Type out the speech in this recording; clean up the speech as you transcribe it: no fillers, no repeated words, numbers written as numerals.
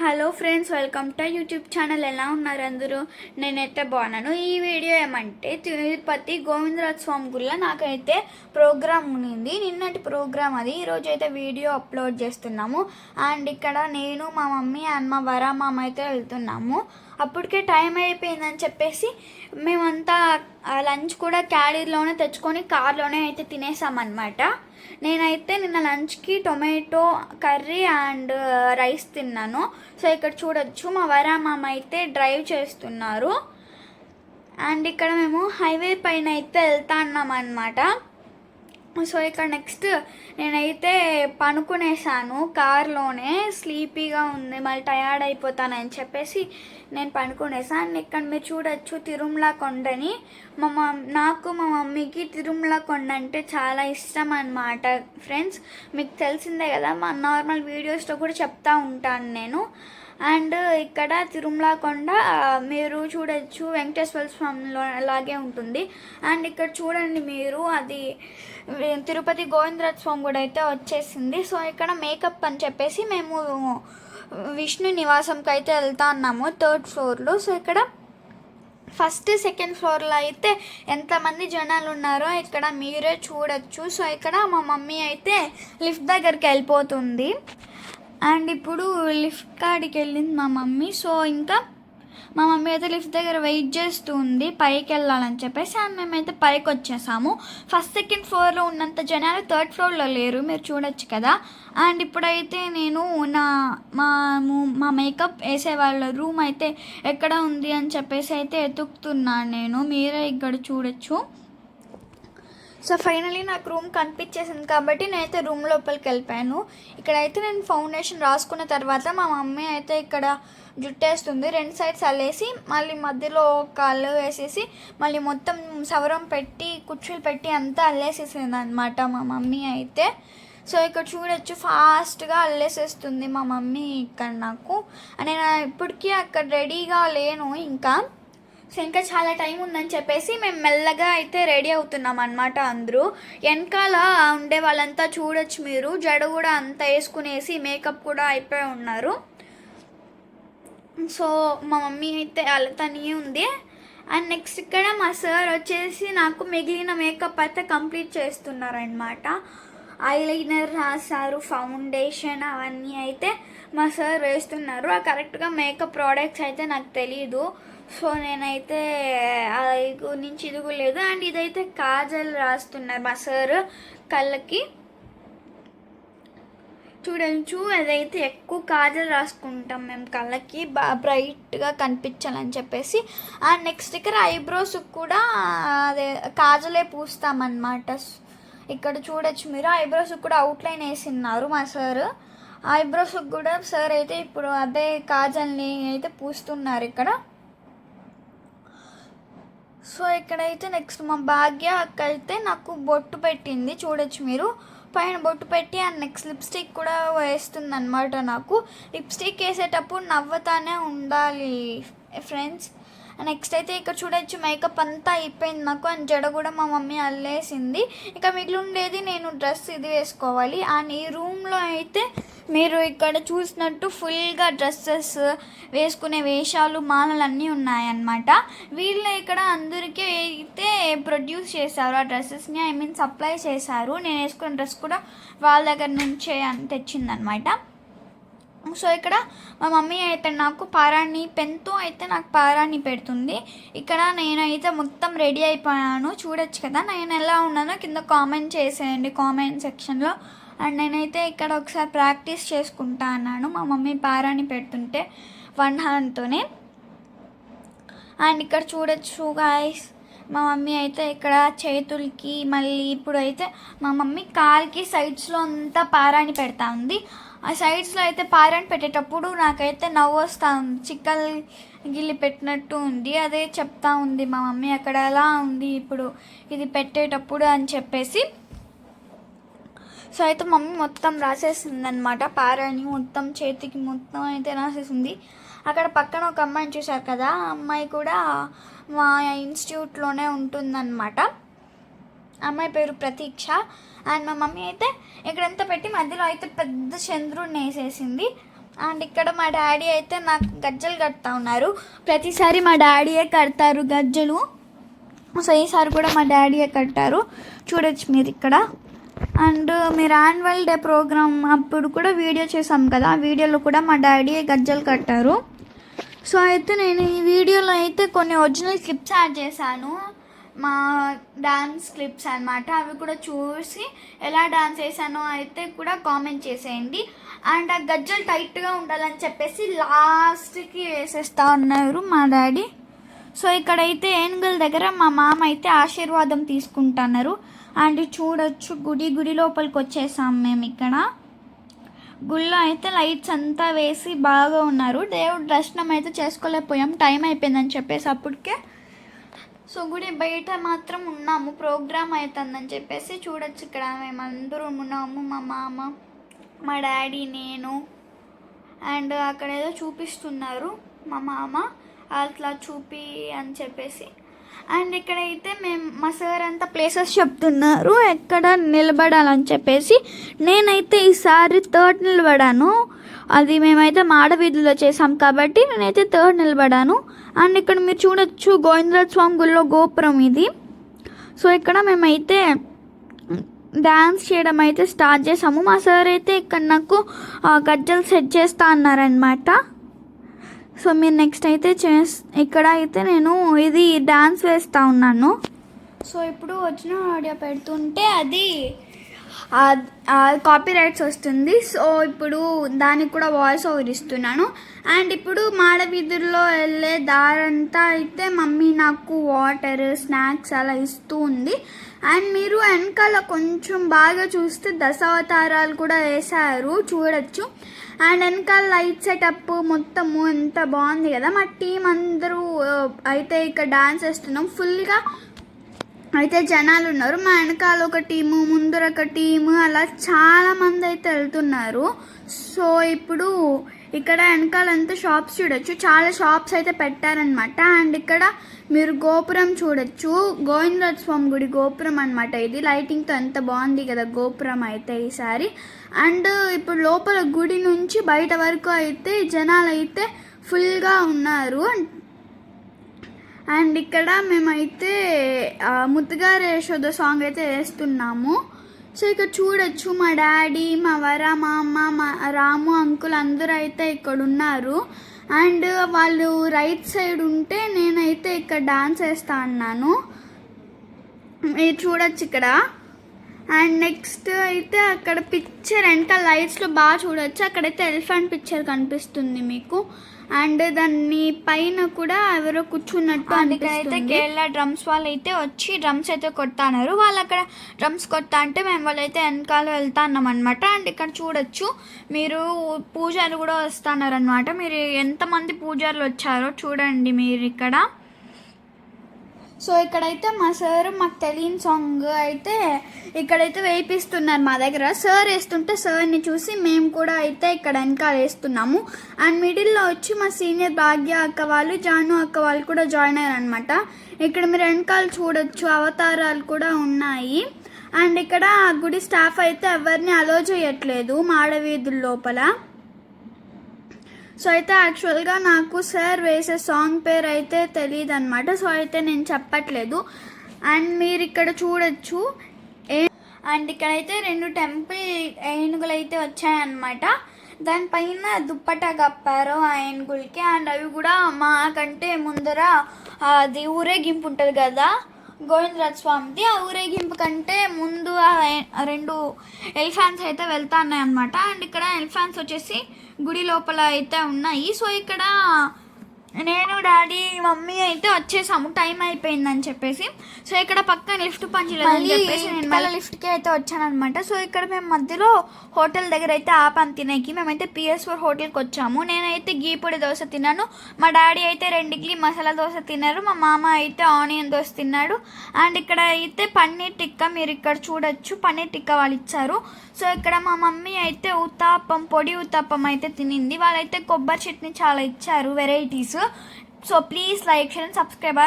Hello friends, welcome to YouTube channel. ఎలా ఉన్నారు అందరూ? నేనైతే బాగున్నాను. ఈ వీడియో ఏమంటే తిరుపతి గోవిందరాజ స్వామి గుళ్ళ నాకైతే ప్రోగ్రామ్ ఉంది. నిన్నటి ప్రోగ్రామ్ అది. ఈరోజు అయితే వీడియో అప్లోడ్ చేస్తున్నాము. అండ్ ఇక్కడ నేను, మా మమ్మీ అండ్ మా వరామామ అయితే వెళ్తున్నాము. అప్పటికే టైం అయిపోయిందని చెప్పేసి మేమంతా లంచ్ కూడా క్యారీర్లోనే తెచ్చుకొని కార్లోనే అయితే తినేసామన్నమాట. నేనైతే నిన్న లంచ్కి టొమాటో కర్రీ అండ్ రైస్ తిన్నాను. సో ఇక్కడ చూడొచ్చు మా వరామామ అయితే డ్రైవ్ చేస్తున్నారు. అండ్ ఇక్కడ మేము హైవే పైన అయితే వెళ్తా ఉన్నాం అన్నమాట. సో ఇక్కడ నెక్స్ట్ నేనైతే పనుకునేసాను కార్లోనే. స్లీపీగా ఉంది, మళ్ళీ టయర్డ్ అయిపోతానని చెప్పేసి నేను పనుకునేసాను. ఇక్కడ మీరు చూడొచ్చు తిరుమల కొండని. నాకు మా మమ్మీకి తిరుమల కొండ అంటే చాలా ఇష్టం అన్నమాట ఫ్రెండ్స్. మీకు తెలిసిందే కదా, మా నార్మల్ వీడియోస్లో కూడా చెప్తా ఉంటాను నేను. అండ్ ఇక్కడ తిరుమల కొండ మీరు చూడొచ్చు, వెంకటేశ్వర స్వామిలో అలాగే ఉంటుంది. అండ్ ఇక్కడ చూడండి మీరు, అది తిరుపతి గోవిందరాజ స్వామి కూడా అయితే వచ్చేసింది. సో ఇక్కడ మేకప్ అని చెప్పేసి మేము విష్ణు నివాసంకి అయితే వెళ్తా ఉన్నాము, 3rd ఫ్లోర్లో. సో ఇక్కడ ఫస్ట్ సెకండ్ ఫ్లోర్లో అయితే ఎంతమంది జనాలు ఉన్నారో ఇక్కడ మీరే చూడొచ్చు. సో ఇక్కడ మా మమ్మీ అయితే లిఫ్ట్ దగ్గరికి వెళ్ళిపోతుంది. అండ్ ఇప్పుడు లిఫ్ట్ కాడికి వెళ్ళింది మా మమ్మీ. సో ఇంకా మా మమ్మీ అయితే లిఫ్ట్ దగ్గర వెయిట్ చేస్తుంది పైకి వెళ్ళాలని చెప్పేసి. అండ్ మేమైతే పైకి వచ్చేసాము. ఫస్ట్ సెకండ్ ఫ్లోర్లో ఉన్నంత జనాలు 3rd ఫ్లోర్లో లేరు, మీరు చూడొచ్చు కదా. అండ్ ఇప్పుడైతే నేను మా మేకప్ వేసే వాళ్ళ రూమ్ అయితే ఎక్కడ ఉంది అని చెప్పేసి అయితే ఎతుకుతున్నాను నేను, మీరే ఇక్కడ చూడొచ్చు. సో ఫైనలీ నాకు రూమ్ కనిపించేసింది కాబట్టి నేనైతే రూమ్ లోపలికి వెళ్ళిపోయాను. ఇక్కడైతే నేను ఫౌండేషన్ రాసుకున్న తర్వాత మా మమ్మీ అయితే ఇక్కడ జుట్టేస్తుంది. 2 సైడ్స్ అల్లేసి మళ్ళీ మధ్యలో కళ్ళు వేసేసి మళ్ళీ మొత్తం సవరం పెట్టి కుర్చీలు పెట్టి అంతా అల్లేసేసింది అనమాట మా మమ్మీ అయితే. సో ఇక్కడ చూడొచ్చు ఫాస్ట్గా అల్లేసేస్తుంది మా మమ్మీ ఇక్కడ నాకు. నేను ఇప్పటికీ అక్కడ రెడీగా లేను ఇంకా చాలా టైం ఉందని చెప్పేసి మేము మెల్లగా అయితే రెడీ అవుతున్నాం అనమాట. అందరూ వెనకాల ఉండే వాళ్ళంతా చూడొచ్చు మీరు, జడ కూడా అంతా వేసుకునేసి మేకప్ కూడా అయిపోయి ఉన్నారు. సో మా మమ్మీ అయితే అలతనే ఉంది. అండ్ నెక్స్ట్ ఇక్కడ మా సార్ వచ్చేసి నాకు మిగిలిన మేకప్ అయితే కంప్లీట్ చేస్తున్నారనమాట. ఐలైనర్ రాశారు, ఫౌండేషన్ అవన్నీ అయితే మా సార్ వేస్తున్నారు. కరెక్ట్గా మేకప్ ప్రోడక్ట్స్ అయితే నాకు తెలీదు. సో నేనైతే అది గురించి ఇదిగలేదు. అండ్ ఇదైతే కాజల్ రాస్తున్నారు మా సార్ కళ్ళకి. చూడచ్చు, అదైతే ఎక్కువ కాజల్ రాసుకుంటాం మేము కళ్ళకి బ్రైట్గా కనిపించాలని చెప్పేసి. అండ్ నెక్స్ట్ ఇక్కడ ఐబ్రోస్కి కూడా అదే కాజలే పూస్తామన్నమాట. ఇక్కడ చూడొచ్చు మీరు, ఐబ్రోస్కి కూడా అవుట్లైన్ వేసిన్నారు మా సార్. ఐబ్రోస్కి కూడా సార్ అయితే ఇప్పుడు అదే కాజల్ని అయితే పూస్తున్నారు ఇక్కడ. సో ఇక్కడైతే నెక్స్ట్ మా భాగ్య అక్క అయితే నాకు బొట్టు పెట్టింది, చూడొచ్చు మీరు. పైన బొట్టు పెట్టి అండ్ నెక్స్ట్ లిప్స్టిక్ కూడా వేస్తుంది అనమాట. నాకు లిప్స్టిక్ వేసేటప్పుడు నవ్వుతానే ఉండాలి ఫ్రెండ్స్. నెక్స్ట్ అయితే ఇక్కడ చూడొచ్చు మేకప్ అంతా అయిపోయింది నాకు. అండ్ జడ కూడా మా మమ్మీ అల్లేసింది. ఇక మిగిలి ఉండేది నేను డ్రెస్ ఇది వేసుకోవాలి. అండ్ ఈ రూమ్లో అయితే మీరు ఇక్కడ చూసినట్టు ఫుల్గా డ్రెస్సెస్ వేసుకునే వేషాలు మాలలు అన్నీ ఉన్నాయన్నమాట. వీళ్ళు ఇక్కడ అందరికీ అయితే ప్రొడ్యూస్ చేశారు ఆ డ్రెస్సెస్ని, సప్లై చేశారు. నేను వేసుకున్న డ్రెస్ కూడా వాళ్ళ దగ్గర నుంచే తెచ్చిందనమాట. సో ఇక్కడ మా మమ్మీ అయితే నాకు పారాణి పెన్తో అయితే నాకు పారాణి పెడుతుంది. ఇక్కడ నేనైతే మొత్తం రెడీ అయిపోయాను, చూడొచ్చు కదా. నేను ఎలా ఉన్నానో కింద కామెంట్ చేసేయండి కామెంట్ సెక్షన్లో. అండ్ నేనైతే ఇక్కడ ఒకసారి ప్రాక్టీస్ చేసుకుంటా అన్నాను మా మమ్మీ పారాణి పెడుతుంటే 1 హ్యాండ్తోనే. అండ్ ఇక్కడ చూడొచ్చు గాయ్స్, మా మమ్మీ అయితే ఇక్కడ చేతులకి మళ్ళీ ఇప్పుడు అయితే మా మమ్మీ కాల్కి సైడ్స్లో అంతా పారాణి పెడతా ఉంది. ఆ సైడ్స్లో అయితే పారాణి పెట్టేటప్పుడు నాకైతే నవ్వు వస్తూ ఉంది, చిక్కలు గిల్లి పెట్టినట్టు ఉంది. అదే చెప్తా ఉంది మా మమ్మీ అక్కడ ఎలా ఉంది ఇప్పుడు ఇది పెట్టేటప్పుడు అని చెప్పేసి. సో అయితే మమ్మీ మొత్తం రాసేసింది అనమాట, పారాణి మొత్తం చేతికి మొత్తం అయితే రాసేసింది. అక్కడ పక్కన ఒక అమ్మాయిని చూశారు కదా, ఆ అమ్మాయి కూడా మా ఇన్స్టిట్యూట్లోనే ఉంటుందన్నమాట. అమ్మాయి పేరు ప్రతీక్ష. అండ్ మా మమ్మీ అయితే ఇక్కడంతా పెట్టి మధ్యలో అయితే పెద్ద చంద్రుడిని వేసేసింది. అండ్ ఇక్కడ మా డాడీ అయితే నాకు గజ్జలు కడతా ఉన్నారు. ప్రతిసారి మా డాడీయే కడతారు గజ్జలు. సో ఈసారి కూడా మా డాడీయే కట్టారు, చూడొచ్చు మీరు ఇక్కడ. అండ్ మీరు యాన్యువల్ డే ప్రోగ్రామ్ అప్పుడు కూడా వీడియో చేసాం కదా, ఆ వీడియోలో కూడా మా డాడీయే గజ్జలు కట్టారు. సో అయితే నేను ఈ వీడియోలో అయితే కొన్ని ఒరిజినల్ క్లిప్స్ యాడ్ చేశాను, మా డాన్స్ క్లిప్స్ అనమాట. అవి కూడా చూసి ఎలా డాన్స్ చేశానో అయితే కూడా కామెంట్ చేసేయండి. అండ్ ఆ గజ్జలు టైట్గా ఉండాలని చెప్పేసి లాస్ట్కి వేసేస్తా ఉన్నారు మా డాడీ. సో ఇక్కడైతే ఏనుగుల దగ్గర మా మామ అయితే ఆశీర్వాదం తీసుకుంటున్నారు. అండ్ చూడొచ్చు గుడి లోపలికి వచ్చేసాం మేము. ఇక్కడ గుళ్ళో అయితే లైట్స్ అంతా వేసి బాగా ఉన్నారు. దేవుడు దర్శనం అయితే చేసుకోలేకపోయాం, టైం అయిపోయిందని చెప్పేసి అప్పటికే. సో గుడి బయట మాత్రం ఉన్నాము, ప్రోగ్రామ్ అవుతుందని చెప్పేసి. చూడొచ్చు ఇక్కడ మేమందరూ ఉన్నాము, మా మామ, మా డాడీ, నేను. అండ్ అక్కడ ఏదో చూపిస్తున్నారు మా మామ, అట్లా చూపి అని చెప్పేసి. అండ్ ఇక్కడైతే మా సార్ అంతా ప్లేసెస్ చెప్తున్నారు ఎక్కడ నిలబడాలని చెప్పేసి. నేనైతే ఈసారి థర్డ్ నిలబడాను. అది మేమైతే మాడవీధిలో చేసాం కాబట్టి నేనైతే థర్డ్ నిలబడాను. అండ్ ఇక్కడ మీరు చూడొచ్చు గోవిందరాజ స్వామి గుళ్ళో గోపురం ఇది. సో ఇక్కడ మేమైతే డ్యాన్స్ చేయడం అయితే స్టార్ట్ చేసాము. మా సార్ అయితే ఇక్కడ నాకు గజ్జలు సెట్ చేస్తా అన్నారనమాట. సో మీరు నెక్స్ట్ అయితే ఇక్కడ అయితే నేను ఇది డ్యాన్స్ వేస్తూ ఉన్నాను. సో ఇప్పుడు వచ్చిన ఆడియో పెడుతుంటే అది కాపీ రైట్స్ వస్తుంది. సో ఇప్పుడు దానికి కూడా వాయిస్ ఓవర్ ఇస్తున్నాను. అండ్ ఇప్పుడు మాడవీధుల్లో వెళ్ళే దారంతా అయితే మమ్మీ నాకు వాటర్, స్నాక్స్ అలా ఇస్తూ ఉంది. అండ్ మీరు వెనకాల కొంచెం బాగా చూస్తే దశావతారాలు కూడా వేశారు, చూడొచ్చు. అండ్ వెనకాల లైట్ సెటప్ మొత్తము ఎంత బాగుంది కదా. మా టీం అందరూ అయితే ఇక్కడ డాన్స్ వేస్తున్నాం. ఫుల్గా అయితే జనాలు ఉన్నారు. మా వెనకాల ఒక టీము, ముందర ఒక టీము, అలా చాలామంది అయితే వెళ్తున్నారు. సో ఇప్పుడు ఇక్కడ వెనకాలంతా షాప్స్ చూడొచ్చు, చాలా షాప్స్ అయితే పెట్టారనమాట. అండ్ ఇక్కడ మీరు గోపురం చూడొచ్చు, గోవిందరాజ స్వామి గుడి గోపురం అనమాట ఇది. లైటింగ్తో ఎంత బాగుంది కదా గోపురం అయితే ఈసారి. అండ్ ఇప్పుడు లోపల గుడి నుంచి బయట వరకు అయితే జనాలు అయితే ఫుల్గా ఉన్నారు. అండ్ ఇక్కడ మేమైతే ముద్దుగారు యశోద సాంగ్ అయితే వేస్తున్నాము. సో ఇక్కడ చూడొచ్చు మా డాడీ, మా వర, మా అమ్మ, మా రాము అంకుల్ అందరూ అయితే ఇక్కడ ఉన్నారు. అండ్ వాళ్ళు రైట్ సైడ్ ఉంటే నేనైతే ఇక్కడ డాన్స్ వేస్తా అన్నాను, మీరు చూడొచ్చు ఇక్కడ. అండ్ నెక్స్ట్ అయితే అక్కడ పిక్చర్ వెనక లైట్స్లో బాగా చూడొచ్చు, అక్కడైతే ఎలిఫెంట్ పిక్చర్ కనిపిస్తుంది మీకు. అండ్ దాన్ని పైన కూడా ఎవరో కూర్చున్నట్టు అనిపిస్తుంది. కేరళ డ్రమ్స్ వాళ్ళు అయితే వచ్చి డ్రమ్స్ అయితే కొడతాన్నారు. వాళ్ళు అక్కడ డ్రమ్స్ కొడతా అంటే మేము వాళ్ళైతే వెనకాల వెళ్తా అన్నాం అనమాట. అండ్ ఇక్కడ చూడొచ్చు మీరు పూజారులు కూడా వస్తున్నారు అనమాట. మీరు ఎంతమంది పూజారులు వచ్చారో చూడండి మీరు ఇక్కడ. సో ఇక్కడైతే మా సార్ మాకు తెలియని సాంగ్ అయితే ఇక్కడైతే వేయిస్తున్నారు మా దగ్గర. సార్ వేస్తుంటే సార్ని చూసి మేము కూడా అయితే ఇక్కడ వెనకాల వేస్తున్నాము. అండ్ మిడిల్లో వచ్చి మా సీనియర్ భాగ్య అక్క వాళ్ళు, జాను అక్క వాళ్ళు కూడా జాయిన్ అయ్యారనమాట. ఇక్కడ మీరు వెనకాల చూడొచ్చు అవతారాలు కూడా ఉన్నాయి. అండ్ ఇక్కడ గుడి స్టాఫ్ అయితే ఎవరిని అలో చేయట్లేదు మాడవీధుల లోపల. సో అయితే యాక్చువల్గా నాకు సార్ వేసే సాంగ్ పేరు అయితే తెలియదు అనమాట. సో అయితే నేను చెప్పట్లేదు. అండ్ మీరు ఇక్కడ చూడొచ్చు. అండ్ ఇక్కడైతే 2 టెంపుల్ ఏనుగులు అయితే వచ్చాయన్నమాట. దానిపైన దుప్పట కప్పారు ఆ ఏనుగులకి. అండ్ అవి కూడా మాకంటే ముందర అది ఊరేగింపు ఉంటుంది కదా గోవిందరాజ స్వామిది, ఆ ఊరేగింపు కంటే ముందు 2 ఎలిఫెంట్స్ అయితే వెళ్తా ఉన్నాయి అనమాట. అండ్ ఇక్కడ ఎలిఫెంట్స్ వచ్చేసి గుడి లోపల అయితే ఉన్నాయి. సో ఇక్కడ నేను, డాడీ, మమ్మీ అయితే వచ్చేసాము, టైం అయిపోయిందని చెప్పేసి. సో ఇక్కడ పక్కన లిఫ్ట్ పనిచేయలేదని చెప్పేసి నేను మళ్ళీ లిఫ్ట్కి అయితే వచ్చాను అనమాట. సో ఇక్కడ మేము మధ్యలో హోటల్ దగ్గర అయితే ఆపాం తినేకి. మేమైతే PS4 హోటల్కి వచ్చాము. నేనైతే గీపొడి దోశ తిన్నాను, మా డాడీ అయితే 2 ఇడ్లీ మసాలా దోశ తిన్నారు, మా మామ అయితే ఆనియన్ దోశ తిన్నాడు. అండ్ ఇక్కడ అయితే పన్నీర్ టిక్కా మీరు ఇక్కడ చూడొచ్చు, పన్నీర్ టిక్కా వాళ్ళు ఇచ్చారు. సో ఇక్కడ మా మమ్మీ అయితే ఉత్తాపం, పొడి ఉత్తాపం అయితే తినింది. వాళ్ళైతే కొబ్బరి చట్నీ చాలా ఇచ్చారు, varieties. So please like, share and subscribe.